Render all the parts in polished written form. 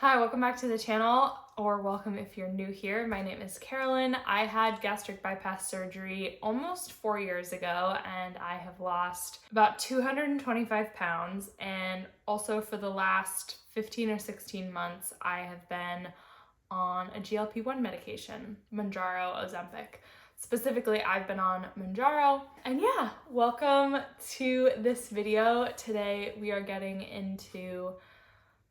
Hi, welcome back to the channel, or welcome if you're new here. My name is Carolyn. I had gastric bypass surgery almost 4 years ago, and I have lost about 225 pounds. And also for the last 15 or 16 months, I have been on a GLP-1 medication, Mounjaro, Ozempic. Specifically, I've been on Mounjaro. And yeah, welcome to this video. Today we are getting into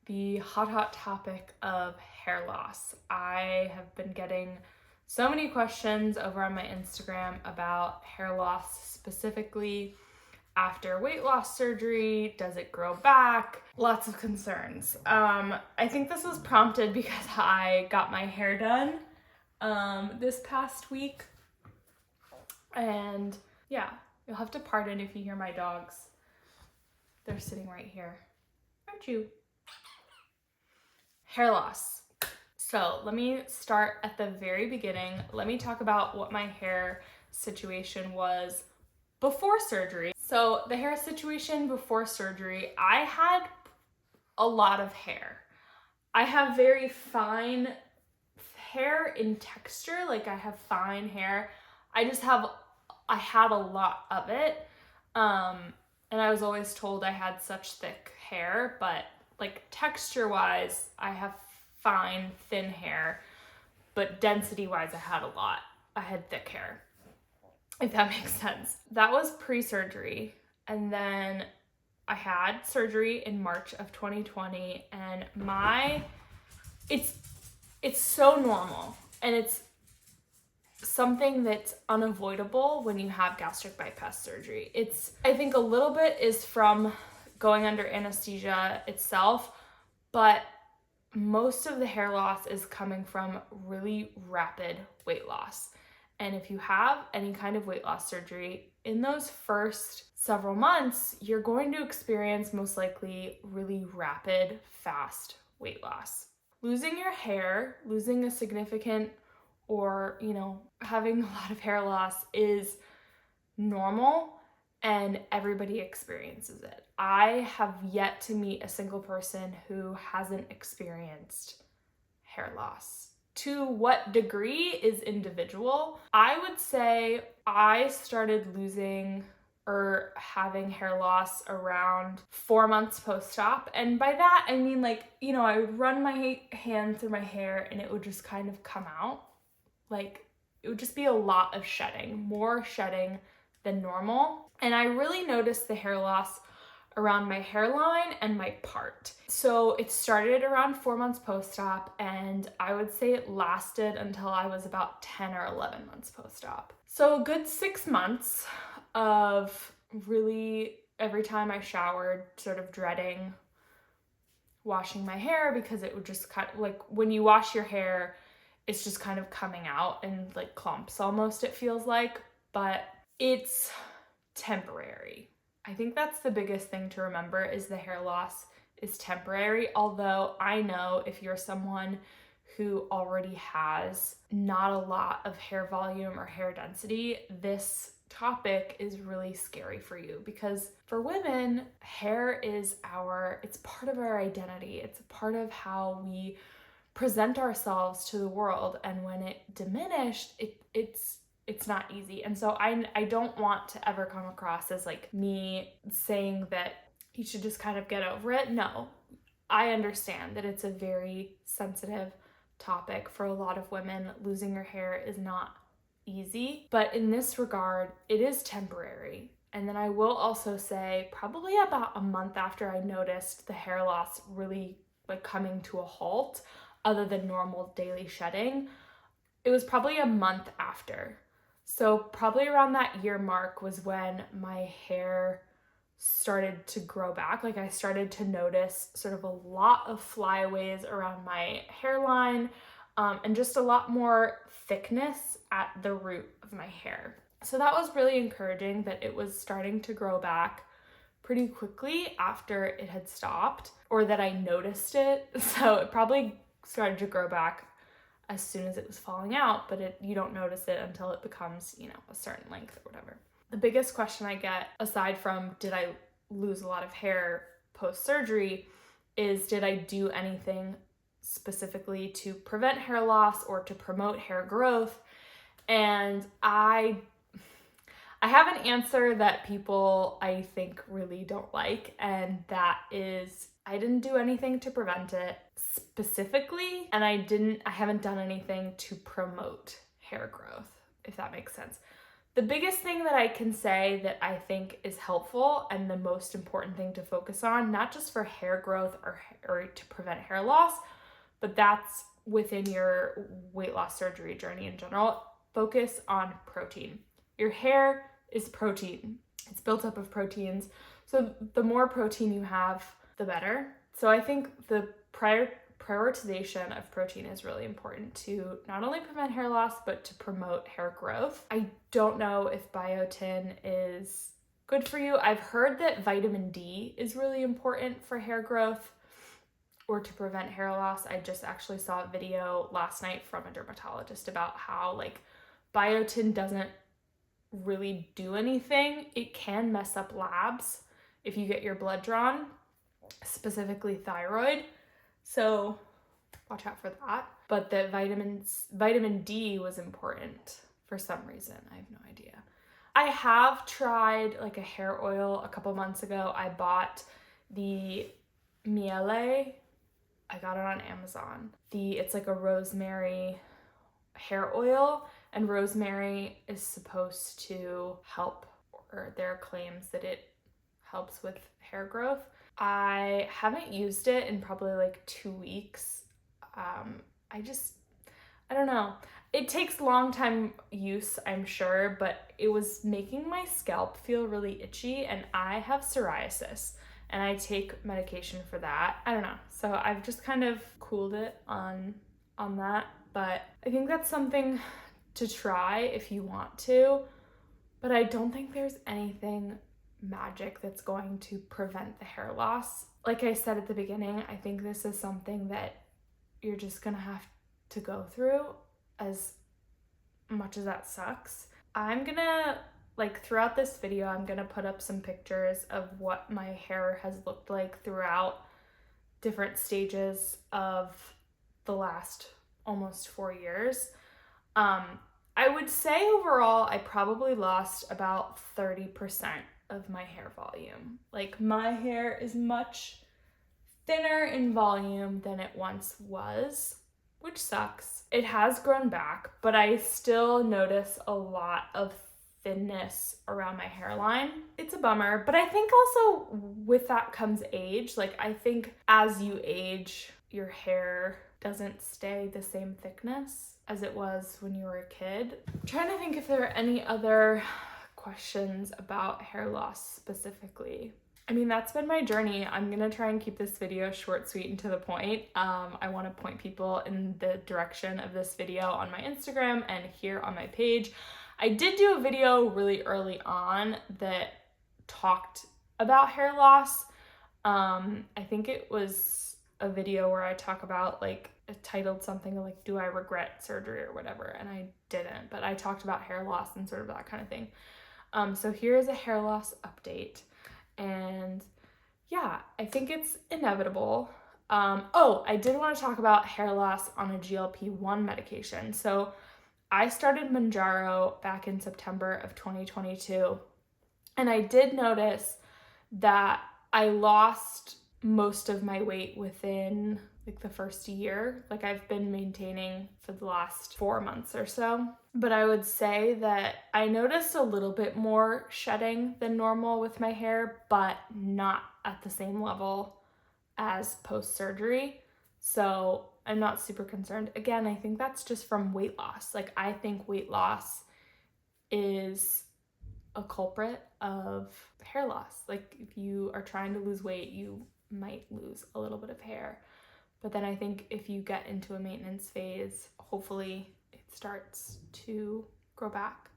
the hot topic of hair loss. I have been getting so many questions over on my Instagram about hair loss, specifically after weight loss surgery. Does it grow back? Lots of concerns. I think this was prompted because I got my hair done this past week. And yeah, you'll have to pardon if you hear my dogs. They're sitting right here. Aren't you? Hair loss. So let me start at the very beginning. Let me talk about what my hair situation was before surgery. So the hair situation before surgery, I had a lot of hair. I have very fine hair in texture, like I have fine hair. I had a lot of it. And I was always told I had such thick hair, but like texture wise, I have fine, thin hair, but density wise, I had thick hair, if that makes sense. That was pre-surgery. And then I had surgery in March of 2020, and it's so normal, and it's something that's unavoidable when you have gastric bypass surgery. I think a little bit is from going under anesthesia itself, but most of the hair loss is coming from really rapid weight loss. And if you have any kind of weight loss surgery, in those first several months, you're going to experience most likely really rapid, fast weight loss. Losing your hair, losing a significant or, having a lot of hair loss is normal, and everybody experiences it. I have yet to meet a single person who hasn't experienced hair loss. To what degree is individual. I would say I started losing or having hair loss around 4 months post-op. And by that, I mean I would run my hand through my hair and it would just kind of come out. It would just be a lot of shedding, more shedding than normal. And I really noticed the hair loss around my hairline and my part. So it started around 4 months post-op, and I would say it lasted until I was about 10 or 11 months post-op. So a good 6 months of really, every time I showered, sort of dreading washing my hair, because it would just kind of, when you wash your hair, it's just kind of coming out in clumps almost, it feels like, but it's temporary. I think that's the biggest thing to remember, is the hair loss is temporary. Although I know if you're someone who already has not a lot of hair volume or hair density, this topic is really scary for you, because for women, hair is it's part of our identity. It's a part of how we present ourselves to the world, and when it diminished, it's not easy. And so I don't want to ever come across as me saying that you should just kind of get over it. No, I understand that it's a very sensitive topic for a lot of women. Losing your hair is not easy, but in this regard, it is temporary. And then I will also say, probably about a month after I noticed the hair loss really coming to a halt, other than normal daily shedding, it was probably a month after. So probably around that year mark was when my hair started to grow back. I started to notice sort of a lot of flyaways around my hairline, and just a lot more thickness at the root of my hair. So that was really encouraging, that it was starting to grow back pretty quickly after it had stopped, or that I noticed it. So it probably started to grow back as soon as it was falling out, but you don't notice it until it becomes, a certain length or whatever. The biggest question I get, aside from did I lose a lot of hair post-surgery, is did I do anything specifically to prevent hair loss or to promote hair growth. And I have an answer that people, I think, really don't like, and that is I didn't do anything to prevent it specifically, and I haven't done anything to promote hair growth, if that makes sense. The biggest thing that I can say that I think is helpful and the most important thing to focus on, not just for hair growth or to prevent hair loss, but that's within your weight loss surgery journey in general, focus on protein. Your hair is protein. It's built up of proteins. So the more protein you have, the better. So I think the prioritization of protein is really important to not only prevent hair loss, but to promote hair growth. I don't know if biotin is good for you. I've heard that vitamin D is really important for hair growth or to prevent hair loss. I just actually saw a video last night from a dermatologist about how like biotin doesn't really do anything. It can mess up labs if you get your blood drawn, specifically thyroid. So watch out for that. But the vitamin D was important for some reason. I have no idea. I have tried like a hair oil a couple months ago. I bought the Miele. I got it on Amazon. It's like a rosemary hair oil, and rosemary is supposed to help, or there are claims that it helps with hair growth. I haven't used it in probably like 2 weeks. I don't know. It takes long time use, I'm sure, but it was making my scalp feel really itchy, and I have psoriasis and I take medication for that. I don't know. So I've just kind of cooled it on that, but I think that's something to try if you want to, but I don't think there's anything magic that's going to prevent the hair loss. Like I said at the beginning, I think this is something that you're just gonna have to go through, as much as that sucks. I'm gonna, like, throughout this video, I'm gonna put up some pictures of what my hair has looked like throughout different stages of the last almost 4 years. I would say overall, I probably lost about 30% of my hair volume. Like, my hair is much thinner in volume than it once was, which sucks. It has grown back, but I still notice a lot of thinness around my hairline. It's a bummer, but I think also with that comes age. Like, I think as you age, your hair doesn't stay the same thickness as it was when you were a kid. I'm trying to think if there are any other questions about hair loss specifically. I mean, that's been my journey. I'm gonna try and keep this video short, sweet, and to the point. I wanna point people in the direction of this video on my Instagram and here on my page. I did do a video really early on that talked about hair loss. I think it was a video where I talk about, like, titled something like, do I regret surgery or whatever, and I didn't, but I talked about hair loss and sort of that kind of thing. So here's a hair loss update. And yeah, I think it's inevitable. I did want to talk about hair loss on a GLP-1 medication. So I started Mounjaro back in September of 2022, and I did notice that I lost most of my weight within like the first year. Like, I've been maintaining for the last 4 months or so. But I would say that I noticed a little bit more shedding than normal with my hair, but not at the same level as post-surgery. So I'm not super concerned. Again, I think that's just from weight loss. Like, I think weight loss is a culprit of hair loss. Like, if you are trying to lose weight, you might lose a little bit of hair. But then I think if you get into a maintenance phase, hopefully it starts to grow back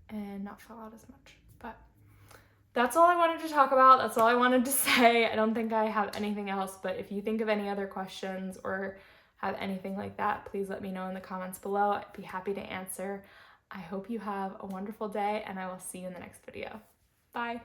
and not fall out as much. But that's all I wanted to talk about. That's all I wanted to say. I don't think I have anything else, but if you think of any other questions or have anything like that, please let me know in the comments below. I'd be happy to answer. I hope you have a wonderful day, and I will see you in the next video. Bye.